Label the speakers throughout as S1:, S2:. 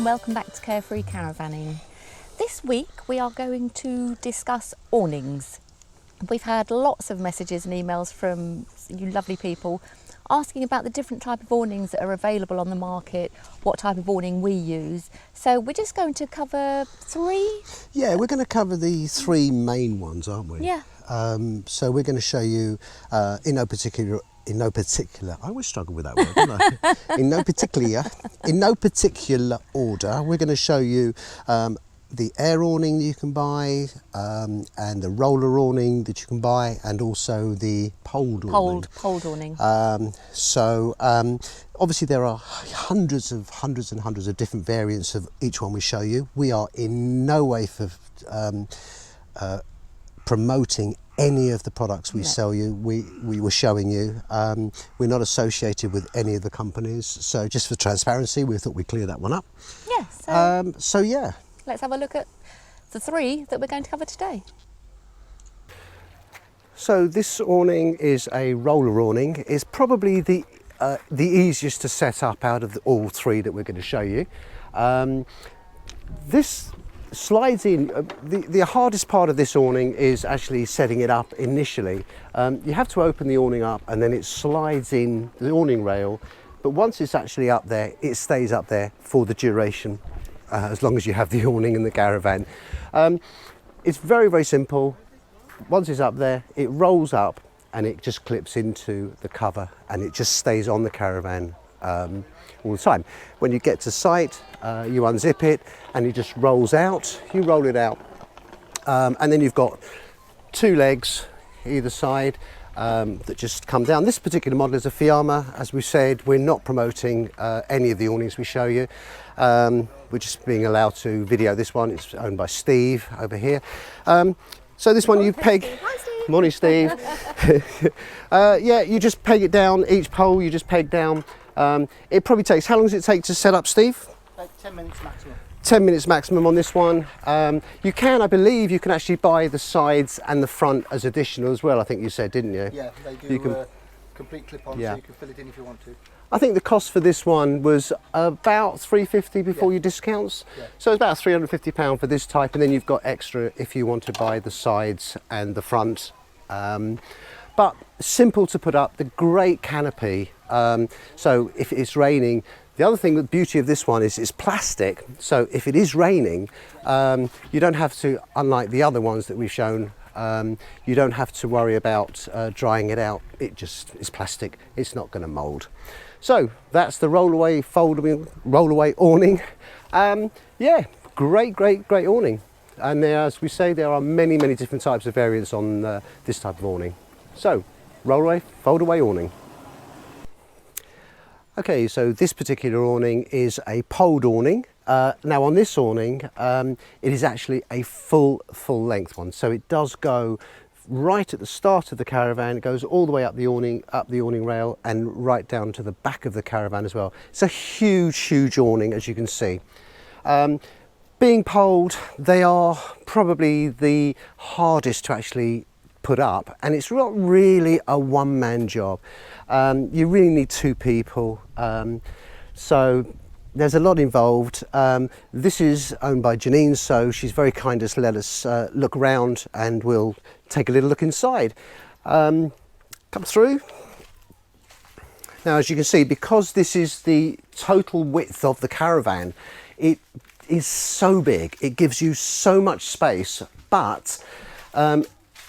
S1: welcome back to Carefree Caravanning. This week we are going to discuss awnings. We've had lots of messages and emails from you lovely people asking about the different type of awnings that are available on the market, what type of awning we use. So we're just going to cover three.
S2: Yeah, we're going to cover the three main ones, aren't we?
S1: Yeah.
S2: So we're going to show you in no particular, I always struggle with that word, don't I? in no particular order, we're going to show you the air awning you can buy, and the roller awning that you can buy, and also the poled awning.
S1: Poled awning.
S2: Obviously there are hundreds of different variants of each one we show you. We are in no way for promoting any of the products we sell you. We were showing you. We're not associated with any of the companies, so just for transparency we thought we'd clear that one up.
S1: Yeah.
S2: So yeah,
S1: let's have a look at the three that we're going to cover today.
S2: So this awning is a roller awning. It's probably the easiest to set up out of all three that we're going to show you. This slides in. The hardest part of this awning is actually setting it up initially. You have to open the awning up and then it slides in the awning rail, but once it's actually up there, it stays up there for the duration, as long as you have the awning in the caravan. It's very, very simple. Once it's up there, it rolls up and it just clips into the cover and it just stays on the caravan all the time. When you get to site, you unzip it and it just rolls out. You roll it out, and then you've got two legs either side that just come down. This particular model is a Fiamma. As we said, we're not promoting any of the awnings we show you. We're just being allowed to video this one. It's owned by Steve over here. So this one you peg.
S1: Hi, Steve.
S2: Morning, Steve. Yeah, you just peg it down. Each pole you just peg down. It probably takes, how long does it take to set up, Steve?
S3: Like 10 minutes maximum. 10
S2: minutes maximum on this one. You can, I believe, you can actually buy the sides and the front as additional as well, I think you said, didn't you?
S3: Yeah, they do
S2: you can,
S3: complete clip-on,
S2: yeah.
S3: so you can fill it in if you want to.
S2: I think the cost for this one was about $350 before your discounts.
S3: Yeah.
S2: So it's about £350 for this type, and then you've got extra if you want to buy the sides and the front. But simple to put up, the great canopy. So if it's raining, the other thing, the beauty of this one is it's plastic. So if it is raining, you don't have to, unlike the other ones that we've shown, you don't have to worry about drying it out. It just is plastic. It's not going to mould. So that's the roll-away, roll-away awning. Yeah, great awning. And there, as we say, there are many different types of variants on this type of awning. So, roll-away, fold-away awning. Okay, so this particular awning is a poled awning. Now on this awning, it is actually a full length one. So it does go right at the start of the caravan. It goes all the way up the awning rail and right down to the back of the caravan as well. It's a huge awning, as you can see. Being poled, they are probably the hardest to actually put up, and it's not really a one-man job. You really need two people, so there's a lot involved. This is owned by Janine, so she's very kind to let us look around, and we'll take a little look inside. Come through. Now, as you can see, because this is the total width of the caravan, it is so big. It gives you so much space, but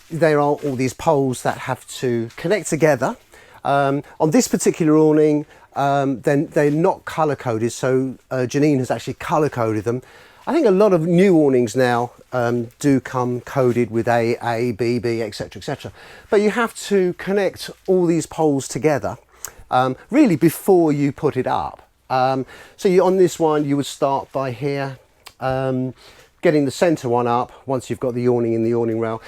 S2: there are all these poles that have to connect together. On this particular awning, then they're not colour coded, so Janine has actually colour coded them. I think a lot of new awnings now do come coded with A, B, B, etc, etc. But you have to connect all these poles together really before you put it up. So on this one you would start by here, getting the centre one up once you've got the awning in the awning rail.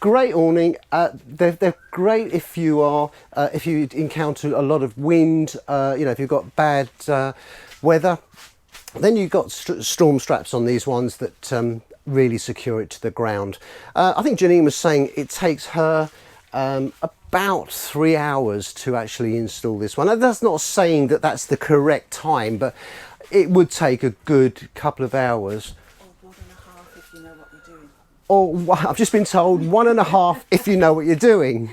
S2: Great awning. They're great if you are if you encounter a lot of wind. You know, if you've got bad weather. Then you've got storm straps on these ones that really secure it to the ground. I think Janine was saying it takes her about 3 hours to actually install this one. And that's not saying that that's the correct time, but it would take a good couple of hours.
S4: Or 1.5 if you know what you're doing.
S2: Or I've just been told 1.5 if you know what you're doing.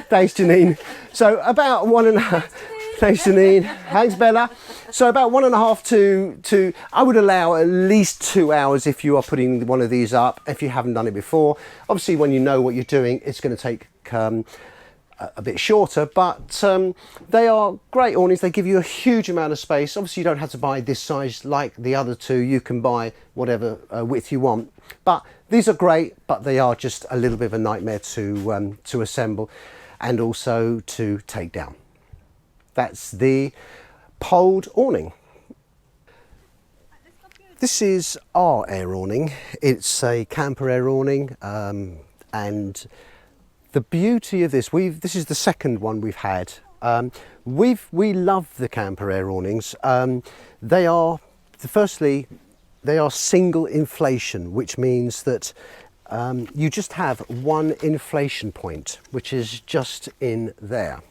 S2: Thanks, Janine. So about 1.5. Thanks, Janine. Thanks, Bella. So about 1.5 to I would allow at least 2 hours if you are putting one of these up, if you haven't done it before. Obviously, when you know what you're doing, it's going to take a bit shorter, but they are great awnings. They give you a huge amount of space. Obviously, you don't have to buy this size like the other two. You can buy whatever width you want. But these are great, but they are just a little bit of a nightmare to assemble and also to take down. That's the poled awning. This is our air awning. It's a camper air awning, and the beauty of this, this is the second one we've had. We love the camper air awnings. Firstly, they are single inflation, which means that you just have one inflation point, which is just in there.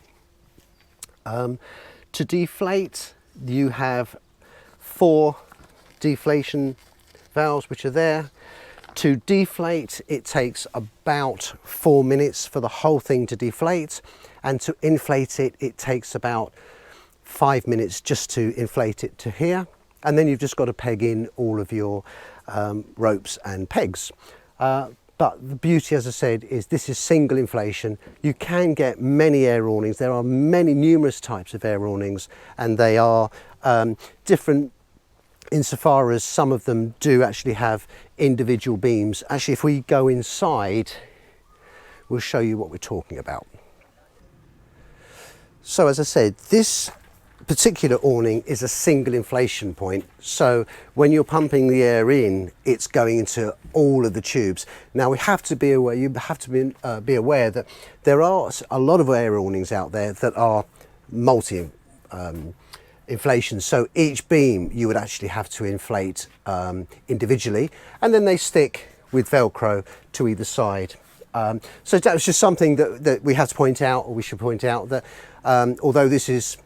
S2: To deflate, you have 4 deflation valves which are there. To deflate, it takes about 4 minutes for the whole thing to deflate, and to inflate it, it takes about 5 minutes just to inflate it to here, and then you've just got to peg in all of your ropes and pegs. But the beauty, as I said, is this is single inflation. You can get many air awnings. There are numerous types of air awnings, and they are different insofar as some of them do actually have individual beams. Actually, if we go inside, we'll show you what we're talking about. So as I said, this particular awning is a single inflation point, so when you're pumping the air in, it's going into all of the tubes. Now we have to be aware, be aware that there are a lot of air awnings out there that are multi inflation, so each beam you would actually have to inflate individually, and then they stick with Velcro to either side. So that was just something that we have to point out, or we should point out, that although this is,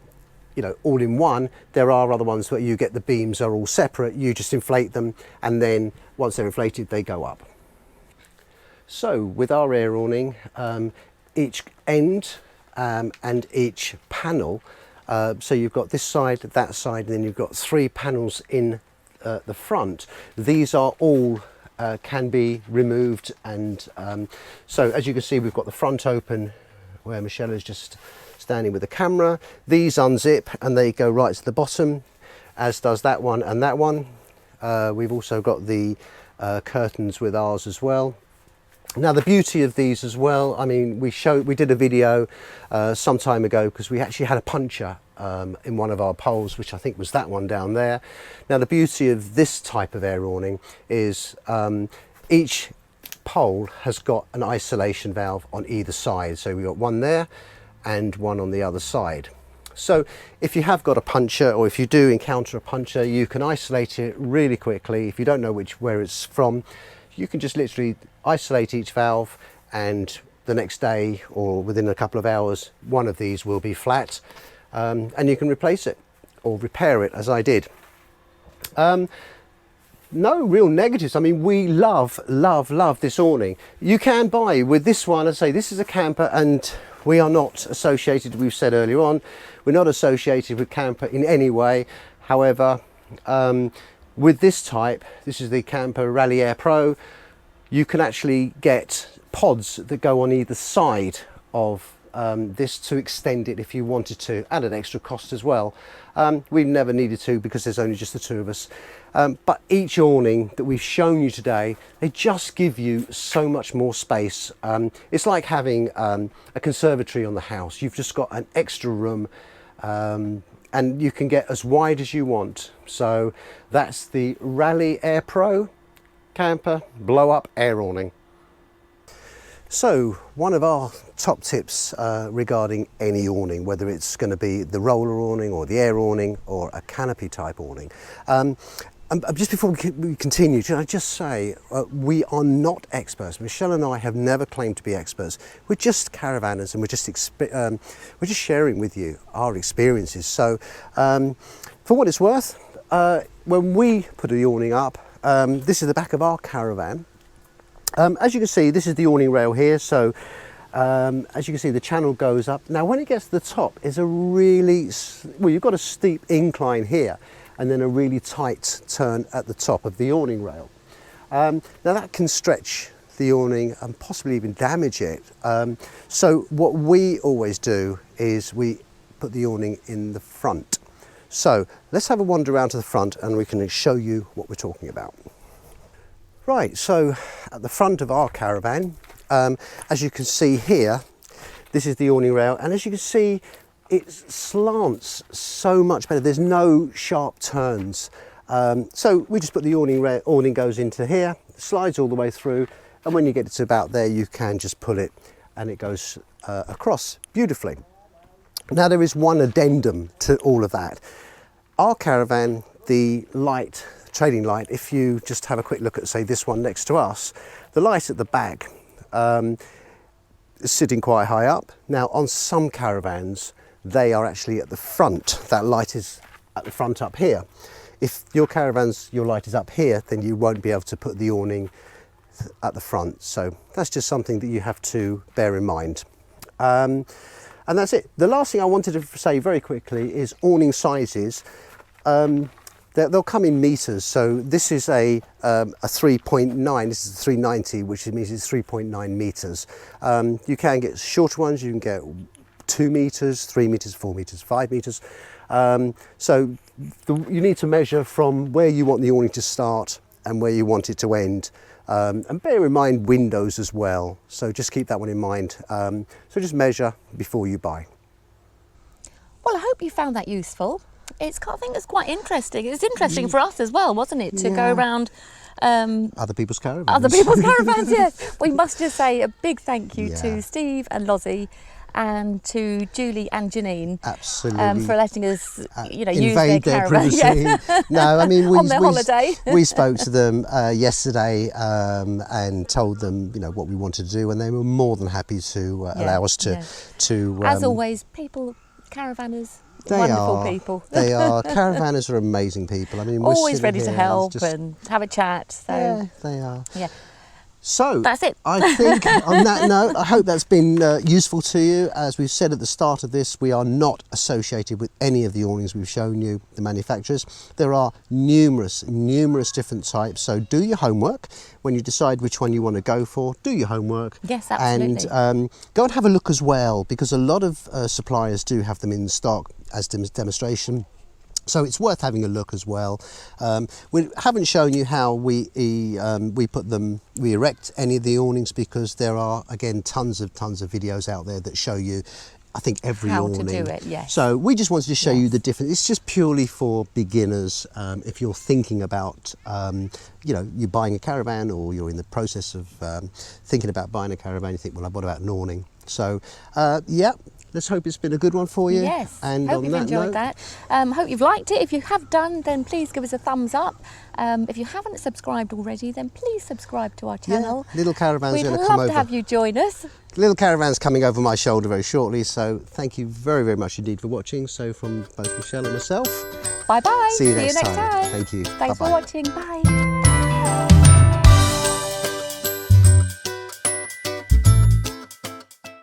S2: you know, all in one, there are other ones where you get the beams are all separate. You just inflate them, and then once they're inflated, they go up. So with our air awning, each end and each panel, so you've got this side, that side, and then you've got 3 panels in the front. These are all can be removed, and so as you can see, we've got the front open where Michelle is just standing with the camera. These unzip and they go right to the bottom, as does that one and that one. We've also got the curtains with ours as well. Now the beauty of these as well, I mean, we did a video some time ago, because we actually had a puncher in one of our poles, which I think was that one down there. Now the beauty of this type of air awning is each pole has got an isolation valve on either side. So we've got one there and one on the other side. So if you have got a puncher, or if you do encounter a puncher, you can isolate it really quickly. If you don't know where it's from, you can just literally isolate each valve, and the next day or within a couple of hours, one of these will be flat, and you can replace it or repair it, as I did. No real negatives. I mean, we love this awning. You can buy with this one, as I say, this is a camper, and we are not associated, we've said earlier on, we're not associated with camper in any way. However, with this type, this is the Camper Rally Air Pro, you can actually get pods that go on either side of this to extend it if you wanted to, at an extra cost as well. We've never needed to, because there's only just the 2 of us. But each awning that we've shown you today, they just give you so much more space. It's like having a conservatory on the house. You've just got an extra room, and you can get as wide as you want. So that's the Rally Air Pro Camper Blow Up Air Awning. So one of our top tips regarding any awning, whether it's going to be the roller awning or the air awning or a canopy type awning, Just before we continue, can I just say we are not experts. Michelle and I have never claimed to be experts. We're just caravanners, and we're just sharing with you our experiences. So, for what it's worth, when we put the awning up, this is the back of our caravan. As you can see, this is the awning rail here. So, as you can see, the channel goes up. Now, when it gets to the top, is a really you've got a steep incline here, and then a really tight turn at the top of the awning rail. Now that can stretch the awning and possibly even damage it. So what we always do is we put the awning in the front. So let's have a wander around to the front and we can show you what we're talking about. Right, so at the front of our caravan, as you can see here, this is the awning rail, and as you can see, it slants so much better. There's no sharp turns. So we just put the awning goes into here, slides all the way through, and when you get to about there, you can just pull it and it goes across beautifully. Now there is one addendum to all of that. Our caravan, the light, trading light, if you just have a quick look at, say, this one next to us, the light at the back is sitting quite high up. Now on some caravans, they are actually at the front. That light is at the front up here. If your light is up here, then you won't be able to put the awning at the front. So that's just something that you have to bear in mind. And that's it. The last thing I wanted to say very quickly is awning sizes. They'll come in meters. So this is a 3.9, this is a 390, which means it's 3.9 meters. You can get shorter ones, you can get 2 meters, 3 meters, 4 meters, 5 meters. So you need to measure from where you want the awning to start and where you want it to end. And bear in mind windows as well. So just keep that one in mind. So just measure before you buy.
S1: Well, I hope you found that useful. I think it's quite interesting. It's interesting for us as well, wasn't it, to go around
S2: other people's caravans.
S1: Other people's caravans, yes. We must just say a big thank you to Steve and Lozzie, and to Julie and Janine,
S2: absolutely,
S1: for letting us, use their caravan.
S2: Privacy. Yeah. No, I mean,
S1: on their holiday.
S2: we spoke to them yesterday and told them, what we wanted to do, and they were more than happy to allow us to.
S1: As always, caravanners. Wonderful people.
S2: They are. Caravanners are amazing people. I mean, we're
S1: always ready to help
S2: just,
S1: and have a chat. So
S2: yeah, they are.
S1: Yeah.
S2: So
S1: that's it.
S2: I think on that note, I hope that's been useful to you. As we've said at the start of this, we are not associated with any of the awnings we've shown you, the manufacturers. There are numerous different types. So do your homework when you decide which one you want to go for. Do your homework.
S1: Yes, absolutely.
S2: And go and have a look as well, because a lot of suppliers do have them in stock as demonstration. So it's worth having a look as well. We haven't shown you how we erect any of the awnings, because there are, again, tons of videos out there that show you, I think, every awning.
S1: How to do it, yes.
S2: So we just wanted to show you the difference. It's just purely for beginners. If you're thinking about, you're buying a caravan, or you're in the process of thinking about buying a caravan, you think, well, what about an awning? So, let's hope it's been a good one for you.
S1: Yes,
S2: and
S1: hope you've enjoyed that. Hope you've liked it. If you have done, then please give us a thumbs up. If you haven't subscribed already, then please subscribe to our channel.
S2: Yeah, Little Caravan's going to come over.
S1: We'd love to have you join us.
S2: Little Caravan's coming over my shoulder very shortly, so thank you very, very much indeed for watching. So from both Michelle and myself,
S1: bye-bye.
S2: See you next
S1: time.
S2: Thank you.
S1: Thanks
S2: Bye-bye.
S1: for watching. Bye.